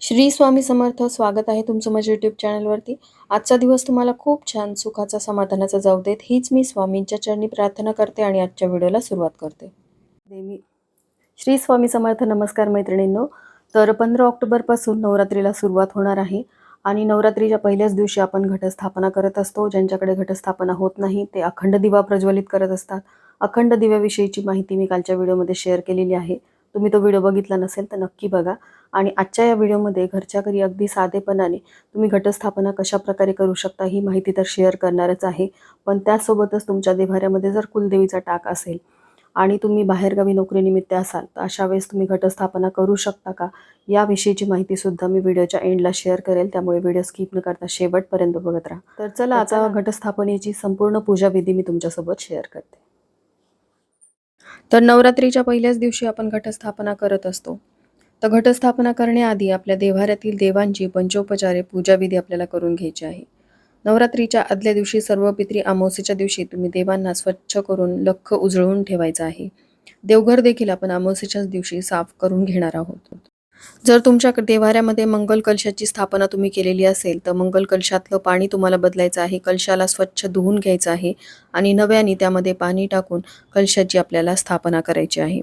श्री स्वामी समर्थ. स्वागत आहे तुमचं माझ्या यूट्यूब चॅनलवरती. आजचा दिवस तुम्हाला खूप छान सुखाचा समाधानाचा जाऊ देत, हीच मी स्वामींच्या चरणी प्रार्थना करते आणि आजच्या व्हिडिओला सुरुवात करते. देवी श्री स्वामी समर्थ. नमस्कार मैत्रिणींनो. तर 15 ऑक्टोबरपासून नवरात्रीला सुरुवात होणार आहे आणि नवरात्रीच्या पहिल्याच दिवशी आपण घटस्थापना करत असतो. ज्यांच्याकडे घटस्थापना होत नाही ते अखंड दिवा प्रज्वलित करत असतात. अखंड दिव्याविषयीची माहिती मी कालच्या व्हिडिओमध्ये शेअर केलेली आहे. तुम्ही तो व्हिडिओ बघितला नसेल तर नक्की बघा. आणि आजच्या या व्हिडिओमध्ये घरच्या घरी अगदी साधेपणाने तुम्ही घटस्थापना कशा प्रकारे करू शकता ही माहिती तर शेअर करणारच आहे. पण त्यासोबतच तुमच्या देव्हाऱ्यामध्ये जर कुलदेवीचा टाक असेल आणि तुम्ही बाहेरगावी नोकरीनिमित्त असाल तर अशा वेळेस तुम्ही घटस्थापना करू शकता का, याविषयीची माहितीसुद्धा मी व्हिडिओच्या एंडला शेअर करेल. त्यामुळे व्हिडिओ स्किप न करता शेवटपर्यंत बघत राहा. तर चला आता घटस्थापनेची संपूर्ण पूजाविधी मी तुमच्यासोबत शेअर करते. तर नवरात्रीच्या पहिल्याच दिवशी आपण घटस्थापना करत असतो. तर घटस्थापना करण्याआधी आपल्या देव्हाऱ्यातील देवांची पंचोपचारे पूजाविधी आपल्याला करून घ्यायची आहे. नवरात्रीच्या आदल्या दिवशी सर्व पितरी अमावस्येच्या दिवशी तुम्ही देवांना स्वच्छ करून लख्ख उजळून ठेवायचं आहे. देवघर देखील आपण अमावस्येच्याच दिवशी साफ करून घेणार आहोत. जर तुमच्या देव्हाऱ्यामध्ये मंगल कलशाची स्थापना तुम्ही केलेली असेल तर मंगल कलशातलं पाणी तुम्हाला बदलायचं आहे. कलशाला स्वच्छ धुवून घ्यायचं आहे आणि नव्याने त्यामध्ये पाणी टाकून कलशाची आपल्याला स्थापना करायची आहे.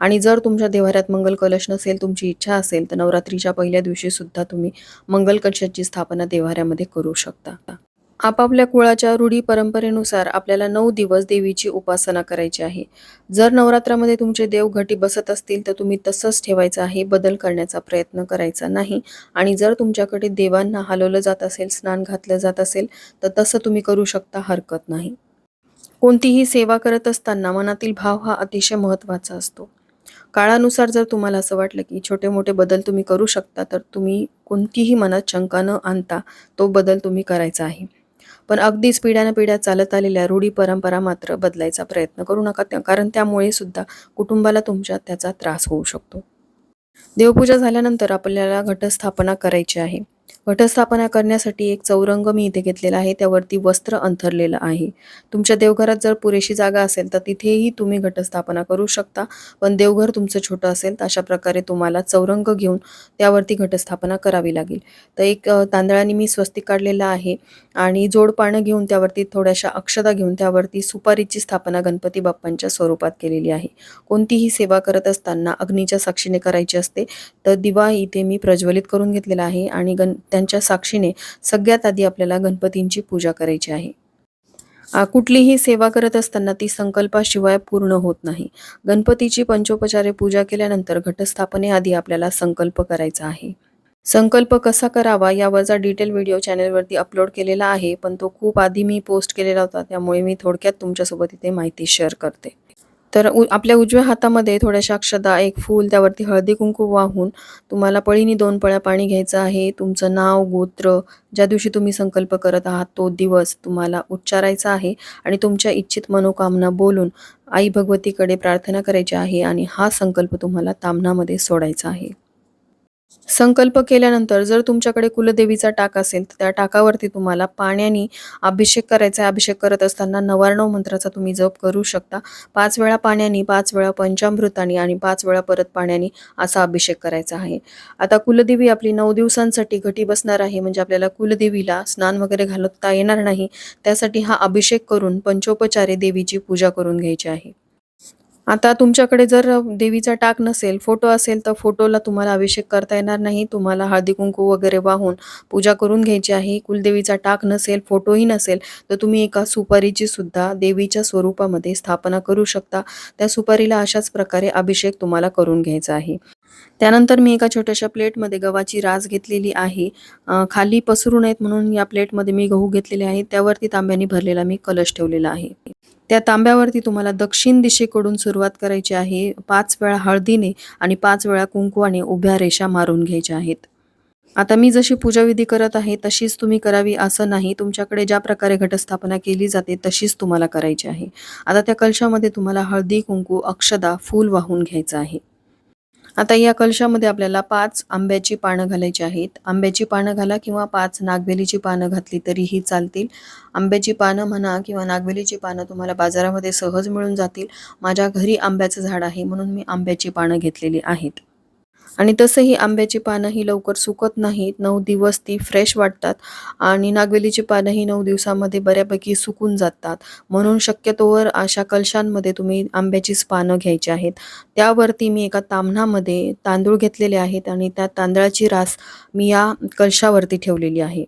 आणि जर तुमच्या देव्हाऱ्यात मंगल कलश नसेल, तुमची इच्छा असेल तर नवरात्रीच्या पहिल्या दिवशी सुद्धा तुम्ही मंगल कलशाची स्थापना देव्हाऱ्यामध्ये करू शकता. आपापल्या कुळाच्या रूढी परंपरेनुसार आपल्याला 9 दिवस देवीची उपासना करायची आहे. जर नवरात्रामध्ये तुमचे देव घटी बसत असतील तर तुम्ही तसंच ठेवायचं आहे, बदल करण्याचा प्रयत्न करायचा नाही. आणि जर तुमच्याकडे देवांना हलवलं जात असेल, स्नान घातलं जात असेल तर तसं तुम्ही करू शकता, हरकत नाही. कोणतीही सेवा करत असताना मनातील भाव हा अतिशय महत्त्वाचा असतो. काळानुसार जर तुम्हाला असं वाटलं की छोटे मोठे बदल तुम्ही करू शकता तर तुम्ही कोणतीही मनात शंका न आणता तो बदल तुम्ही करायचा आहे. पण अगदीच पिढ्यानपिढ्या चालत आलेल्या रूढी परंपरा मात्र बदलायचा प्रयत्न करू नका, कारण त्यामुळे सुद्धा कुटुंबाला तुमच्या त्याचा त्रास होऊ शकतो. देवपूजा झाल्यानंतर आपल्याला घटस्थापना करायची आहे. घटस्थापना करण्यासाठी एक चौरंग मी इथे घेतलेला आहे, त्यावरती वस्त्र अंथरलेलं आहे. तुमच्या देवघरात जर पुरेशी जागा असेल तर तिथेही तुम्ही घटस्थापना करू शकता. पण देवघर तुमचं छोटं असेल तर अशा प्रकारे तुम्हाला चौरंग घेऊन त्यावरती घटस्थापना करावी लागेल. तर एक तांदळाने मी स्वस्तिक काढलेला आहे आणि जोडपानं घेऊन त्यावरती थोड्याशा अक्षता घेऊन त्यावरती सुपारीची स्थापना गणपती बाप्पांच्या स्वरूपात केलेली आहे. कोणतीही सेवा करत असताना अग्नीच्या साक्षीने करायची असते. तर दिवा इथे मी प्रज्वलित करून घेतलेला आहे आणि त्यांच्या साक्षीने सगळ्यात आधी आपल्याला गणपतींची पूजा करायची आहे. कुठलीही सेवा करत असताना ती संकल्पाशिवाय पूर्ण होत नाही. गणपतीची पंचोपचारे पूजा केल्यानंतर घटस्थापनेआधी आपल्याला संकल्प करायचा आहे. संकल्प कसा करावा यावरचा डिटेल व्हिडिओ चॅनलवरती अपलोड केलेला आहे, पण तो खूप आधी मी पोस्ट केलेला होता, त्यामुळे मी थोडक्यात तुमच्यासोबत इथे माहिती शेअर करते. तर आपल्या उजव्या हातामध्ये थोड्याशा अक्षता, एक फूल, त्यावरती हळदी कुंकू वाहून तुम्हाला पळीने 2 पळ्या पाणी घ्यायचं आहे. तुमचं नाव, गोत्र, ज्या दिवशी तुम्ही संकल्प करत आहात तो दिवस तुम्हाला उच्चारायचा आहे आणि तुमच्या इच्छित मनोकामना बोलून आई भगवतीकडे प्रार्थना करायची आहे आणि हा संकल्प तुम्हाला ताम्हणामध्ये सोडायचा आहे. संकल्प केल्यानंतर जर तुमच्याकडे कुलदेवीचा टाक असेल तर त्या टाकावरती तुम्हाला पाण्याने अभिषेक करायचा आहे. अभिषेक करत असताना 99 मंत्राचा तुम्ही जप करू शकता. 5 वेळा पाण्याने, 5 वेळा पंचामृताने आणि 5 वेळा परत पाण्याने असा अभिषेक करायचा आहे. आता कुलदेवी आपली 9 दिवसांसाठी घटी बसणार आहे, म्हणजे आपल्याला कुलदेवीला स्नान वगैरे घालता येणार नाही. त्यासाठी हा अभिषेक करून पंचोपचारे देवीची पूजा करून घ्यायची आहे. आता तुमच्याकडे जर देवीचा टाक नसेल, फोटो असेल तर फोटोला तुम्हाला अभिषेक करता येणार नाही. तुम्हाला हळदी कुंकू वगैरे वाहून पूजा करून घ्यायची आहे. कुलदेवीचा टाक नसेल, फोटोही नसेल तर तुम्ही एका सुपारीची सुद्धा देवीच्या स्वरूपामध्ये स्थापना करू शकता. त्या सुपारीला अशाच प्रकारे अभिषेक तुम्हाला करून घ्यायचा आहे. त्यानंतर मी एका छोट्याशा प्लेटमध्ये गव्हाची रास घेतलेली आहे. खाली पसरू नयेत म्हणून या प्लेटमध्ये मी गहू घेतलेले आहेत. त्यावरती तांब्याने भरलेला मी कलश ठेवलेला आहे. त्या तांब्यावरती तुम्हाला दक्षिण दिशेकडून सुरुवात करायची आहे. 5 वेळा हळदीने आणि 5 वेळा कुंकवाने उभ्या रेषा मारून घ्यायच्या आहेत. आता मी जशी पूजाविधी करत आहे तशीच तुम्ही करावी असं नाही. तुमच्याकडे ज्या प्रकारे घटस्थापना केली जाते तशीच तुम्हाला करायची आहे. आता त्या कलशामध्ये तुम्हाला हळदी, कुंकू, अक्षदा, फूल वाहून घ्यायचं आहे. आता या कलशामध्ये आपल्याला 5 आंब्याची पानं घालायची आहेत. आंब्याची पानं घाला किंवा 5 नागवेलीची पानं घातली तरीही चालतील. आंब्याची पानं म्हणा किंवा नागवेलीची पानं तुम्हाला बाजारामध्ये सहज मिळून जातील. माझ्या घरी आंब्याचं झाड आहे म्हणून मी आंब्याची पानं घेतलेली आहेत. आणि तसंही आंब्याची पानं ही लवकर सुकत नाहीत. 9 दिवस ती फ्रेश वाटतात आणि नागवेलीची पानं ही 9 दिवसामध्ये बऱ्यापैकी सुकून जातात. म्हणून शक्यतोवर अशा कलशांमध्ये तुम्ही आंब्याचीच पानं घ्यायची आहेत. त्यावरती मी एका ताम्हणामध्ये तांदूळ घेतलेले आहेत आणि त्या तांदळाची रास मी या कलशावरती ठेवलेली आहे.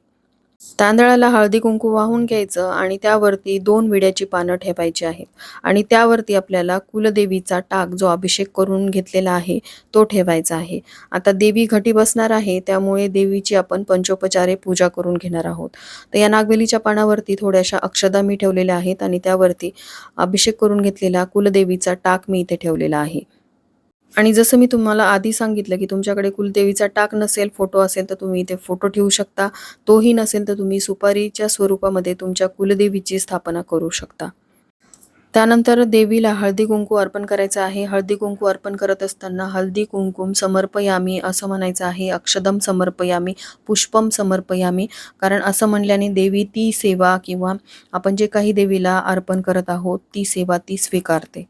तांदळाला हळदी-कुंकू वाहून घ्यायचं आणि त्यावरती 2 विड्याची पानं ठेवायची आहेत आणि त्यावरती आपल्याला कुलदेवीचा टाक जो अभिषेक करून घेतलेला आहे, तो ठेवायचा आहे. आता देवी घटी बसणार आहे, त्यामुळे देवीची आपण पंचोपचारे पूजा करून घेणार आहोत. तर या नागवेलीच्या पानावरती थोड्याशा अक्षदा मी ठेवलेल्या आहेत आणि त्यावरती अभिषेक करून घेतलेला कुलदेवीचा टाक मी इथे ठेवलेला आहे. आणि जसं मी तुम्हाला आधी सांगितलं, की तुमच्याकडे कुलदेवीचा टाक नसेल, फोटो असेल, तर तुम्ही इथे फोटो ठेवू शकता. तोही नसेल, तर तुम्ही सुपारीच्या स्वरूपामध्ये तुमच्या कुलदेवीची स्थापना करू शकता. त्यानंतर देवीला हळदी-कुंकू अर्पण करायचं आहे. हळदी-कुंकू अर्पण करत असताना हळदी-कुंकुम समर्पयामी असं म्हणायचं आहे. अक्षदम समर्पयामी, पुष्पम समर्पयामी. कारण असं म्हणल्याने देवी ती सेवा किंवा आपण जे काही देवीला अर्पण करत आहोत, ती सेवा ती स्वीकारते.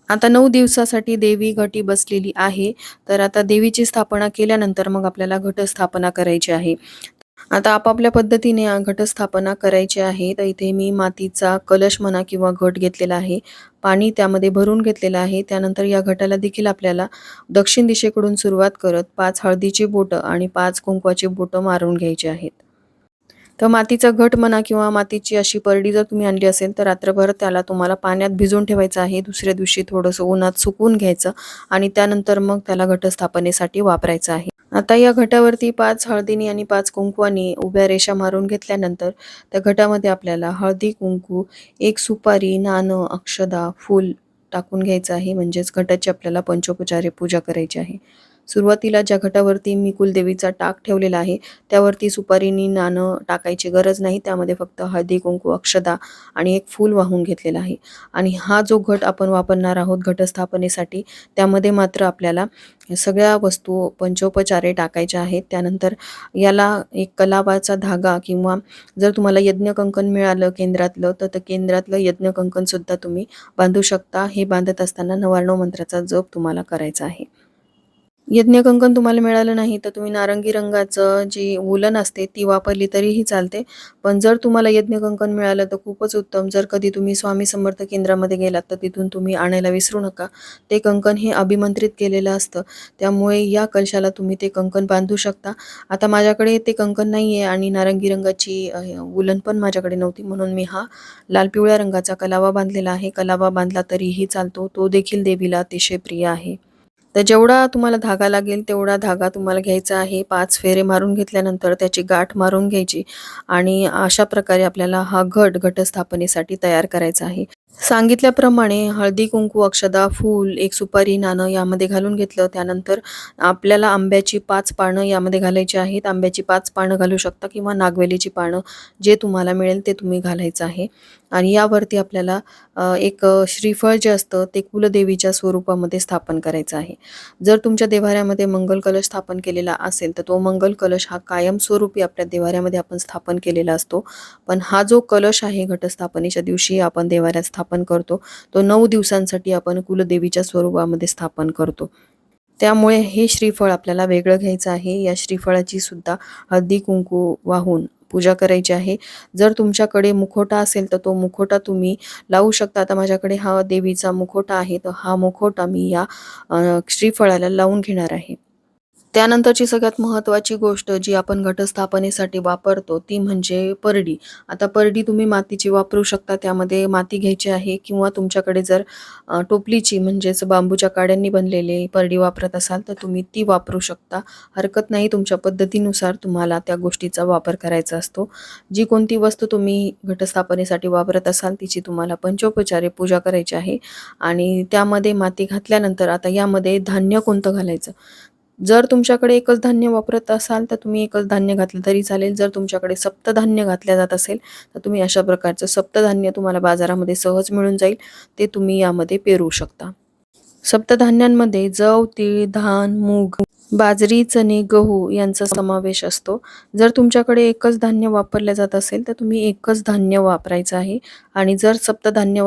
आता 9 दिवसासाठी देवी घटी बसलेली आहे. तर आता देवीची स्थापना केल्यानंतर मग आपल्याला घटस्थापना करायची आहे. आता आपापल्या पद्धतीने घटस्थापना करायची आहे. तर इथे मी मातीचा कलश म्हणा किंवा घट घेतलेला आहे. पाणी त्यामध्ये भरून घेतलेलं आहे. त्यानंतर या घटाला देखील आपल्याला दक्षिण दिशेकडून सुरुवात करत 5 हळदीची बोटं आणि 5 कुंकवाची बोटं मारून घ्यायची आहेत. तर मातीचा घट म्हणा किंवा मातीची अशी परडी जर तुम्ही आणली असेल तर रात्रभर त्याला तुम्हाला पाण्यात भिजवून ठेवायचं आहे. दुसऱ्या दिवशी थोडंसं उन्हात सुकवून घ्यायचं आणि त्यानंतर मग त्याला घटस्थापनेसाठी वापरायचं आहे. आता या घटावरती 5 हळदीनी आणि 5 कुंकवानी उभ्या रेषा मारून घेतल्यानंतर त्या घटामध्ये आपल्याला हळदी, कुंकू, 1 सुपारी, नाणं, अक्षदा, फूल टाकून घ्यायचं आहे. म्हणजेच घटाची आपल्याला पंचोपचारे पूजा करायची आहे. सुरुवातीला ज्या घटावरती मी कुलदेवीचा टाक ठेवलेला आहे, त्यावरती सुपारीनी नाणं टाकायची गरज नाही. त्यामध्ये फक्त हळदी, कुंकू, अक्षदा आणि 1 फूल वाहून घेतलेलं आहे. आणि हा जो घट आपण वापरणार आहोत घटस्थापनेसाठी, त्यामध्ये मात्र आपल्याला सगळ्या वस्तू पंचोपचारे टाकायच्या आहेत. त्यानंतर याला एक कलावाचा धागा किंवा जर तुम्हाला यज्ञकंकण मिळालं केंद्रातलं, तर ते केंद्रातलं यज्ञकंकणसुद्धा तुम्ही बांधू शकता. हे बांधत असताना 99 मंत्राचा जप तुम्हाला करायचा आहे. यज्ञकंकण तुम्हाला मिळालं नाही तर तुम्ही नारंगी रंगाचं जी वूलन असते ती वापरली तरीही चालते. पण जर तुम्हाला यज्ञकंकण मिळालं तर खूपच उत्तम. जर कधी तुम्ही स्वामी समर्थ केंद्रामध्ये गेलात तर तिथून तुम्ही आणायला विसरू नका. ते कंकण हे अभिमंत्रित केलेलं असतं. त्यामुळे या कलशाला तुम्ही ते कंकण बांधू शकता. आता माझ्याकडे ते कंकण नाही आहे आणि नारंगी रंगाची वूलन पण माझ्याकडे नव्हती, म्हणून मी हा लाल पिवळ्या रंगाचा कलावा बांधलेला आहे. कलावा बांधला तरीही चालतो. तो देखील देवीला अतिशय प्रिय आहे. तर जेवढा तुम्हाला धागा लागेल तेवढा धागा तुम्हाला घ्यायचा आहे. 5 फेरे मारून घेतल्यानंतर त्याची गाठ मारून घ्यायची आणि अशा प्रकारे आपल्याला हा घटस्थापनेसाठी तयार करायचा आहे. सांगितल्याप्रमाणे हळदी, कुंकू, अक्षदा, फूल, 1 सुपारी, नाणं यामध्ये घालून घेतलं. त्यानंतर आपल्याला आंब्याची 5 पानं यामध्ये घालायची आहेत. आंब्याची 5 पानं घालू शकता किंवा नागवेलीची पानं जे तुम्हाला मिळेल ते तुम्ही घालायचं आहे. आणि यावरती आपल्याला एक श्रीफळ जे असतं ते कुलदेवीच्या स्वरूपामध्ये स्थापन करायचं आहे. जर तुमच्या देव्हाऱ्यामध्ये मंगल कलश स्थापन केलेला असेल तर तो मंगल कलश हा कायमस्वरूपी आपल्या देव्हाऱ्यामध्ये आपण स्थापन केलेला असतो. पण हा जो कलश आहे घटस्थापनेच्या दिवशी आपण देव्हाऱ्यात स्थापन करतो, तो 9 दिवसांसाठी आपण कुलदेवीच्या स्वरूपामध्ये स्थापन करतो. त्यामुळे हे श्रीफळ आपल्याला वेगळं घ्यायचं आहे. या श्रीफळाची सुद्धा हळदी कुंकू वाहून पूजा करायची आहे. जर तुमच्याकडे मुखवटा असेल तर तो मुखवटा तुम्ही लावू शकता. आता माझ्याकडे हा देवीचा मुखवटा आहे, तर हा मुखवटा मी या श्रीफळाला लावून घेणार आहे. त्यानंतरची सगळ्यात महत्त्वाची गोष्ट जी आपण घटस्थापनेसाठी वापरतो ती म्हणजे परडी. आता परडी तुम्ही मातीची वापरू शकता. त्यामध्ये माती घ्यायची आहे किंवा तुमच्याकडे जर टोपलीची म्हणजेच बांबूच्या काड्यांनी बनलेली परडी वापरत असाल तर तुम्ही ती वापरू शकता. हरकत नाही, तुमच्या पद्धतीनुसार तुम्हाला त्या गोष्टीचा वापर करायचा असतो. जी कोणती वस्तू तुम्ही घटस्थापनेसाठी वापरत असाल तिची तुम्हाला पंचोपचारे पूजा करायची आहे. आणि त्यामध्ये माती घातल्यानंतर आता यामध्ये धान्य कोणतं घालायचं. जर तुमच्याकडे एकच धान्य वापरत असाल तर तुम्ही एकच धान्य घातलं तरी चालेल. जर तुमच्याकडे सप्तधान्य घातल्या जात असेल तर तुम्ही अशा प्रकारचं सप्तधान्य तुम्हाला बाजारामध्ये सहज मिळून जाईल, ते तुम्ही यामध्ये पेरू शकता. सप्तधान्यांमध्ये जव, तीळ, धान, मूग बाजरी, चणे, गहू यांचा समावेश असतो. जर तुमच्याकडे एकच धान्य वापरलं जात असेल, तर तुम्ही एकच धान्य वापरायचं आहे आणि जर सप्तधान्य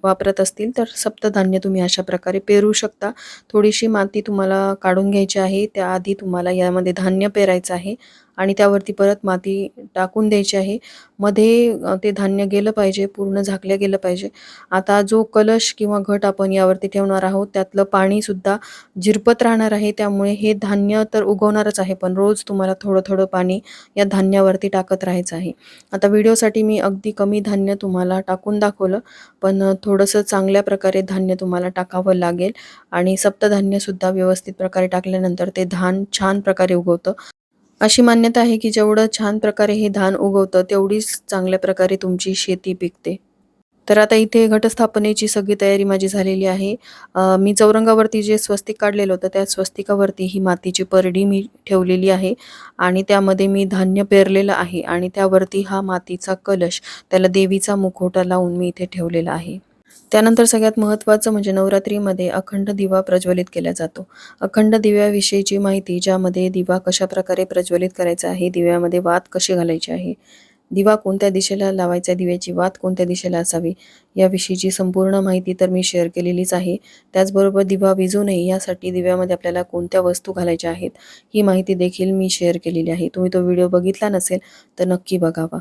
वापरत असतील, तर सप्तधान्य तुम्ही अशा प्रकारे पेरू शकता. थोडीशी माती तुम्हाला काढून घ्यायची आहे. त्याआधी तुम्हाला यामध्ये धान्य पेरायचं आहे आणि त्यावरती परत माती टाकून द्यायची आहे. मध्ये ते धान्य गेलं पाहिजे, पूर्ण झाकलं गेलं पाहिजे. आता जो कलश किंवा घट आपण यावरती ठेवणार आहोत, त्यातलं पाणीसुद्धा जिरपत राहणार आहे. त्यामुळे हे धान्य तर उगवणारच आहे, पण रोज तुम्हाला थोडं-थोडं पाणी या धान्यावरती टाकत राहायचं आहे. आता व्हिडिओसाठी मी अगदी कमी धान्य तुम्हाला टाकून दाखवलं, पण थोडंसं चांगल्या प्रकारे धान्य तुम्हाला टाकावं लागेल आणि सप्तधान्यसुद्धा व्यवस्थित प्रकारे टाकल्यानंतर ते धान छान प्रकारे उगवतं. अशी मान्यता आहे, की जेवढं छान प्रकारे हे धान उगवतं, तेवढीच चांगल्या प्रकारे तुमची शेती पिकते. तर आता इथे घटस्थापनेची सगळी तयारी माझी झालेली आहे. मी चौरंगावरती जे स्वस्तिक काढलेलं होतं, त्या स्वस्तिकावरती ही मातीची परडी मी ठेवलेली आहे आणि त्यामध्ये मी धान्य पेरलेलं आहे आणि त्यावरती हा मातीचा कलश, त्याला देवीचा मुखवटा लावून मी इथे ठेवलेला आहे. त्यानंतर सगळ्यात महत्त्वाचं म्हणजे नवरात्रीमध्ये अखंड दिवा प्रज्वलित केला जातो. अखंड दिव्याविषयीची माहिती, ज्यामध्ये दिवा कशाप्रकारे प्रज्वलित करायचा आहे, दिव्यामध्ये वात कशी घालायची आहे, दिवा कोणत्या दिशेला लावायचा, दिव्याची वात कोणत्या दिशेला असावी, याविषयीची संपूर्ण माहिती तर मी शेअर केलेलीच आहे. त्याचबरोबर दिवा विझू नये यासाठी दिव्यामध्ये आपल्याला कोणत्या वस्तू घालायच्या आहेत, ही माहिती देखील मी शेअर केलेली आहे. तुम्ही तो व्हिडिओ बघितला नसेल तर नक्की बघावा.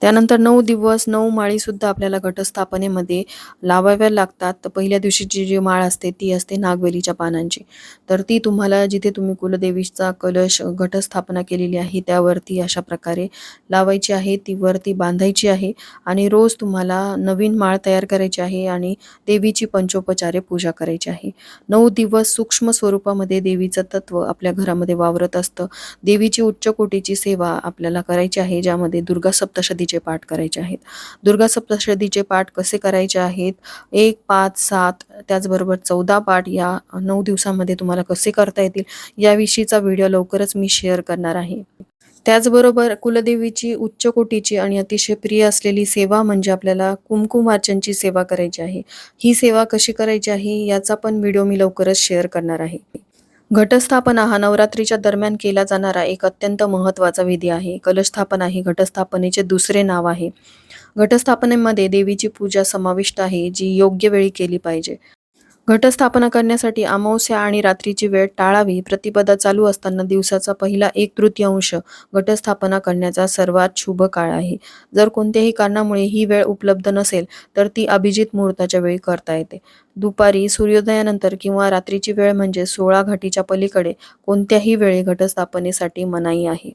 त्यानंतर 9 दिवस 9 माळीसुद्धा आपल्याला घटस्थापनेमध्ये लावाव्या लागतात. तर पहिल्या दिवशीची जी माळ असते ती असते नागवेलीच्या पानांची. तर ती तुम्हाला जिथे तुम्ही कुलदेवीचा कलश घटस्थापना केलेली आहे त्यावरती अशा प्रकारे लावायची आहे. ती वरती बांधायची आहे आणि रोज तुम्हाला नवीन माळ तयार करायची आहे आणि देवीची पंचोपचारे पूजा करायची आहे. 9 दिवस सूक्ष्म स्वरूपामध्ये देवीचं तत्व आपल्या घरामध्ये वावरत असतं. देवीची उच्च कोटीची सेवा आपल्याला करायची आहे, ज्यामध्ये दुर्गा सप्तशतीचे पाठ करायचे आहेत. दुर्गा सप्तशतीचे पाठ कसे करायचे आहेत, 1, 5, 7 त्याचबरोबर 14 पाठ या 9 दिवसामध्ये तुम्हाला कसे करता येतील, याविषयीचा व्हिडिओ लवकरच मी शेअर करणार आहे. त्याचबरोबर कुलदेवीची उच्च कोटीची आणि अतिशय प्रिय असलेली सेवा म्हणजे आपल्याला कुमकुमार्चनची सेवा करायची आहे. ही सेवा कशी करायची आहे, याचा पण व्हिडिओ मी लवकरच शेअर करणार आहे. घटस्थापना हा नवरात्रीच्या दरम्यान केला जाणारा एक अत्यंत महत्त्वाचा विधी आहे. कलशस्थापना ही घटस्थापनेचे दुसरे नाव आहे. घटस्थापनेमध्ये देवीची पूजा समाविष्ट आहे, जी योग्य वेळी केली पाहिजे. घटस्थापना करण्यासाठी अमावास्या आणि रात्रीची वेळ टाळावी. प्रतिपदा चालू असताना दिवसाचा पहिला 1/3 घटस्थापना करण्याचा सर्वात शुभ काळ आहे. जर कोणत्याही कारणामुळे ही वेळ उपलब्ध नसेल, तर ती अभिजित मुहूर्ताच्या वेळी करता येते. दुपारी सूर्योदयानंतर किंवा रात्रीची वेळ म्हणजे 16 घाटीच्या पलीकडे कोणत्याही वेळी घटस्थापनेसाठी मनाई आहे.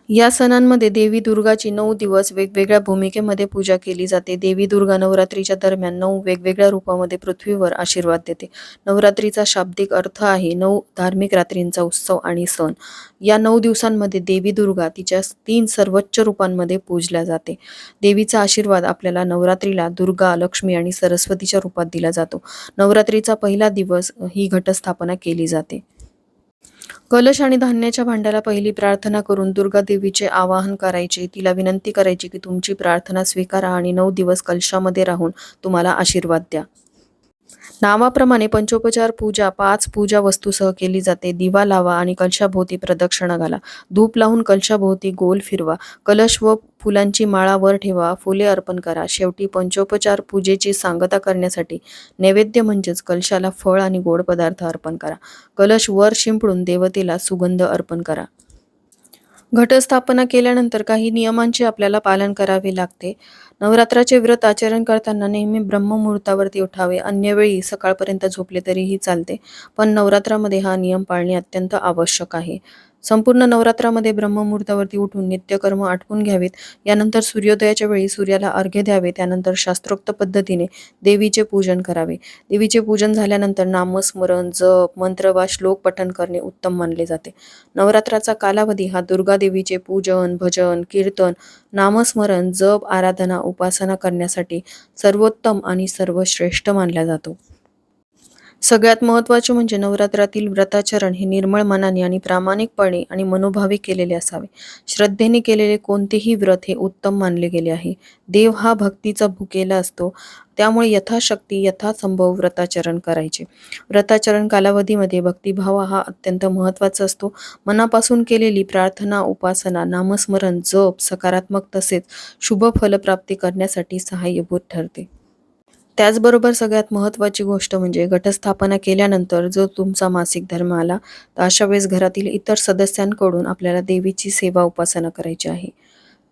या सणांमध्ये देवी दुर्गाची 9 दिवस वेगवेगळ्या भूमिकेमध्ये पूजा केली जाते. देवी दुर्गा नवरात्रीच्या दरम्यान 9 वेगवेगळ्या रूपामध्ये पृथ्वीवर आशीर्वाद देते. नवरात्रीचा शाब्दिक अर्थ आहे 9 धार्मिक रात्रींचा उत्सव आणि सण. या 9 दिवसांमध्ये देवी दुर्गा तिच्या 3 सर्वोच्च रूपांमध्ये पूजल्या जाते. देवीचा आशीर्वाद आपल्याला नवरात्रीला दुर्गा, लक्ष्मी आणि सरस्वतीच्या रूपात दिला जातो. नवरात्रीचा पहिला दिवस ही घटस्थापना केली जाते. कलश आणि धान्याच्या भांड्याला पहिली प्रार्थना करून दुर्गा देवीचे आवाहन करायचे. तिला विनंती करायची की तुमची प्रार्थना स्वीकारा आणि 9 दिवस कलशामध्ये राहून तुम्हाला आशीर्वाद द्या. नावाप्रमाणे पंचोपचार पूजा 5 पूजा वस्तूसह केली जाते. दिवा लावा आणि कलशाभोवती प्रदक्षिणा घाला. धूप लावून कलशाभोवती गोल फिरवा. कलश व फुलांची माळा वर ठेवा. फुले अर्पण करा. शेवटी पंचोपचार पूजेची सांगता करण्यासाठी नैवेद्य म्हणजेच कलशाला फळ आणि गोड पदार्थ अर्पण करा. कलश वर शिंपडून देवतेला सुगंध अर्पण करा. घटस्थापना केल्यानंतर काही नियमांचे आपल्याला पालन करावे लागते. नवरात्राचे व्रत आचरण करताना नेहमी ब्रह्ममुहूर्तावरती उठावे. अन्य वेळी सकाळपर्यंत झोपले तरीही चालते, पण नवरात्रामध्ये हा नियम पाळणे अत्यंत आवश्यक आहे. संपूर्ण नवरात्रामध्ये ब्रह्ममुहूर्तावरती उठून नित्यकर्म आटपून घ्यावेत. यानंतर सूर्योदयाच्या वेळी सूर्याला अर्घ्य द्यावे. त्यानंतर शास्त्रोक्त पद्धतीने देवीचे पूजन करावे. देवीचे पूजन झाल्यानंतर नामस्मरण, जप, मंत्र वा श्लोक पठण करणे उत्तम मानले जाते. नवरात्राचा कालावधी हा दुर्गा देवीचे पूजन, भजन, कीर्तन, नामस्मरण, जप, आराधना, उपासना करण्यासाठी सर्वोत्तम आणि सर्वश्रेष्ठ मानला जातो. सगळ्यात महत्त्वाचे म्हणजे नवरात्रातील व्रताचरण हे निर्मळ मनाने आणि प्रामाणिकपणे आणि मनोभावे केलेले असावे. श्रद्धेने केलेले कोणतेही व्रत हे उत्तम मानले गेले आहे. देव हा भक्तीचा भुकेला असतो. त्यामुळे यथाशक्ती यथासंभव व्रताचरण करायचे. व्रताचरण कालावधीमध्ये भक्तिभाव हा अत्यंत महत्त्वाचा असतो. मनापासून केलेली प्रार्थना, उपासना, नामस्मरण, जप सकारात्मक तसेच शुभ फलप्राप्ती करण्यासाठी सहाय्यभूत ठरते. त्याचबरोबर सगळ्यात महत्त्वाची गोष्ट म्हणजे घटस्थापना केल्यानंतर जो तुमचा मासिक धर्म आला, तर अशा वेळेस घरातील इतर सदस्यांकडून आपल्याला देवीची सेवा उपासना करायची आहे.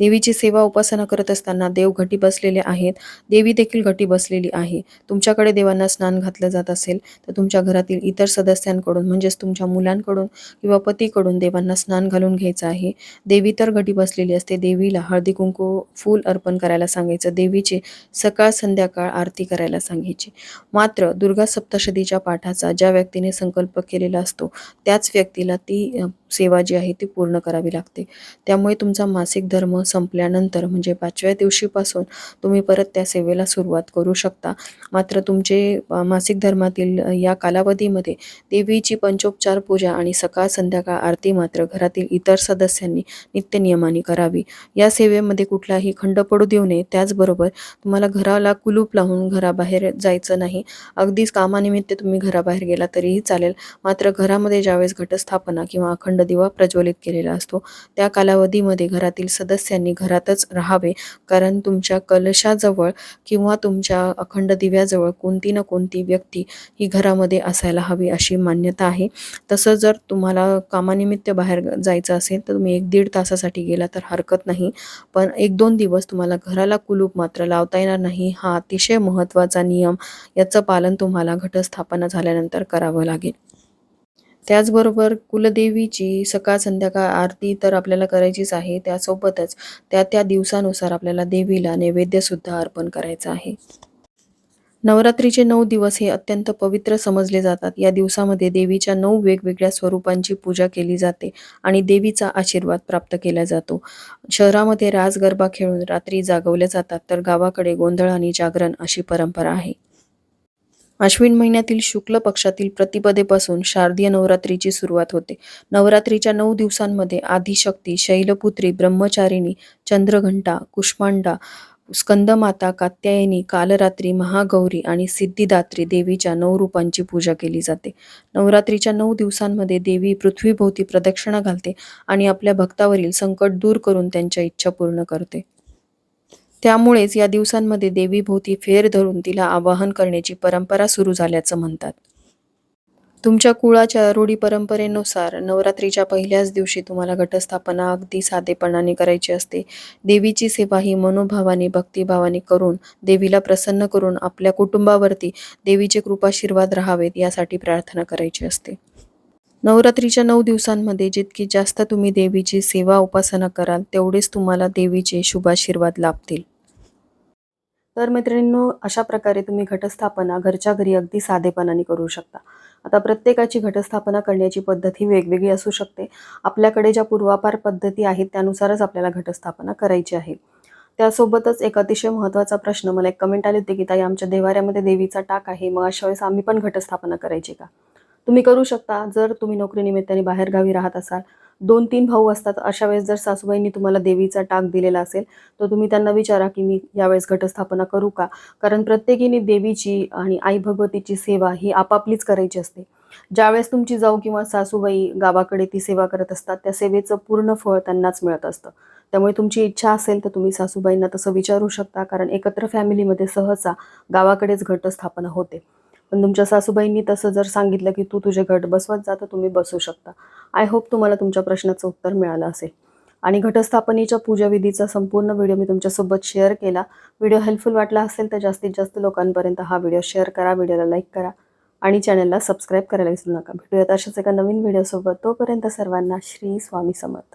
देवीची सेवा उपासना करत असताना देव घटी बसलेले आहेत, देवी देखील घटी बसलेली आहे. तुमच्याकडे देवांना स्नान घातलं जात असेल, तर तुमच्या घरातील इतर सदस्यांकडून म्हणजेच तुमच्या मुलांकडून किंवा पतीकडून देवांना स्नान घालून घ्यायचं आहे. देवी तर घटी बसलेली असते, देवीला हळदी-कुंकू, फूल अर्पण करायला सांगायचं. देवीची सकाळ संध्याकाळ आरती करायला सांगायची. मात्र दुर्गा सप्तशतीच्या पाठाचा ज्या व्यक्तीने संकल्प केलेला असतो, त्याच व्यक्तीला ती सेवा जी आहे ती पूर्ण करावी लागते. त्यामुळे तुमचा मासिक धर्म संपल्यानंतर म्हणजे 5व्या दिवशीपासून तुम्ही परत त्या सेवेला सुरुवात करू शकता. मात्र तुमचे मासिक धर्मातील या कालावधीमध्ये देवीची पंचोपचार पूजा आणि सकाळ संध्याकाळ आरती मात्र घरातील इतर सदस्यांनी नित्यनियमाने करावी. या सेवेमध्ये कुठलाही खंड पडू देऊ नये. त्याचबरोबर तुम्हाला घराला कुलूप लावून घराबाहेर जायचं नाही. अगदीच कामानिमित्त तुम्ही घराबाहेर गेला तरीही चालेल. मात्र घरामध्ये ज्यावेळेस घटस्थापना किंवा अखंड दिवा प्रज्वलित केलेला असतो, त्या कालावधीमध्ये घरातील सदस्यांनी घरातच राहावे. कारण तुमच्या कलशाजवळ किंवा तुमच्या अखंड दिव्याजवळ कोणती ना कोणती व्यक्ती ही घरामध्ये असायला हवी अशी मान्यता आहे. तसं जर तुम्हाला कामानिमित्त बाहेर जायचं असेल, तर तुम्ही 1-1.5 तासासाठी गेला तर हरकत नाही. पण 1-2 दिवस तुम्हाला घराला कुलूप मात्र लावता येणार नाही. हा अतिशय महत्त्वाचा नियम. याचं पालन तुम्हाला घटस्थापना झाल्यानंतर करावं लागेल. त्याचबरोबर कुलदेवीची सकाळ संध्याकाळ आरती तर आपल्याला करायचीच आहे. त्यासोबतच त्या दिवसानुसार आपल्याला देवीला नैवेद्यसुद्धा अर्पण करायचा आहे. नवरात्रीचे 9 दिवस हे अत्यंत पवित्र समजले जातात. या दिवसामध्ये देवीच्या 9 वेगवेगळ्या स्वरूपांची पूजा केली जाते आणि देवीचा आशीर्वाद प्राप्त केला जातो. शहरामध्ये रास गरबा खेळून रात्री जागवल्या जातात, तर गावाकडे गोंधळ आणि जागरण अशी परंपरा आहे. अश्विन महिन्यातील शुक्ल पक्षातील प्रतिपदेपासून शारदीय नवरात्रीची सुरुवात होते. नवरात्रीच्या 9 दिवसांमध्ये आदिशक्ती, शैलपुत्री, ब्रह्मचारिणी, चंद्रघंटा, कुष्मांडा, स्कंदमाता, कात्यायनी, कालरात्री, महागौरी आणि सिद्धिदात्री देवीच्या 9 रूपांची पूजा केली जाते. नवरात्रीच्या 9 दिवसांमध्ये देवी पृथ्वीभोवती प्रदक्षिणा घालते आणि आपल्या भक्तावरील संकट दूर करून त्यांच्या इच्छा पूर्ण करते. त्यामुळेच या दिवसांमध्ये देवीभोवती फेर धरून तिला आवाहन करण्याची परंपरा सुरू झाल्याचं म्हणतात. तुमच्या कुळाच्या रूढी परंपरेनुसार नवरात्रीच्या पहिल्याच दिवशी तुम्हाला घटस्थापना अगदी साधेपणाने करायची असते. देवीची सेवा ही मनोभावाने, भक्तिभावाने करून, देवीला प्रसन्न करून आपल्या कुटुंबावरती देवीचे कृपाशीर्वाद राहावेत यासाठी प्रार्थना करायची असते. नवरात्रीच्या 9 दिवसांमध्ये जितकी जास्त तुम्ही देवीची सेवा उपासना कराल, तेवढेच तुम्हाला देवीचे शुभाशीर्वाद लाभतील. तर मैत्रिणींनो, अशा प्रकारे तुम्ही घटस्थापना घरच्या घरी अगदी साधेपणाने करू शकता. आता प्रत्येकाची घटस्थापना करण्याची पद्धत ही वेगवेगळी असू शकते. आपल्याकडे ज्या पूर्वापार पद्धती आहेत त्यानुसारच आपल्याला घटस्थापना करायची आहे. त्यासोबतच एक अतिशय महत्त्वाचा प्रश्न मला एक कमेंट आली होती, की ताई आमच्या देव्हाऱ्यामध्ये देवीचा टाक आहे, मग अशा वेळेस आम्ही पण घटस्थापना करायची का? तुम्ही करू शकता. जर तुम्ही नोकरीनिमित्ताने बाहेरगावी राहत असाल, 2-3 भाऊ असतात, अशा वेळेस जर सासूबाईंनी तुम्हाला देवीचा टाक दिलेला असेल, तर तुम्ही त्यांना विचारा, की मी यावेळेस घटस्थापना करू का? कारण प्रत्येकीने देवीची आणि आई भगवतीची सेवा ही आपापलीच करायची असते. ज्यावेळेस तुमची जाऊ किंवा सासूबाई गावाकडे ती सेवा करत असतात, त्या सेवेचं पूर्ण फळ त्यांनाच मिळत असतं. त्यामुळे तुमची इच्छा असेल तर तुम्ही सासूबाईंना तसं विचारू शकता. कारण एकत्र फॅमिलीमध्ये सहसा गावाकडेच घटस्थापना होते. पण तुमच्या सासूबाईंनी तसं जर सांगितलं, की तू तुझे घट बसवत जा, तर तुम्ही बसवू शकता. आय होप तुम्हाला तुमच्या प्रश्नाचं उत्तर मिळालं असेल. आणि घटस्थापनेच्या पूजाविधीचा संपूर्ण व्हिडिओ मी तुमच्यासोबत शेअर केला. व्हिडिओ हेल्पफुल वाटला असेल तर जास्तीत जास्त लोकांपर्यंत हा व्हिडिओ शेअर करा, व्हिडिओला लाईक करा आणि चॅनलला सबस्क्राईब करायला विसरू नका. भेटूयात अशाच एका नवीन व्हिडिओसोबत. तोपर्यंत सर्वांना श्री स्वामी समर्थ.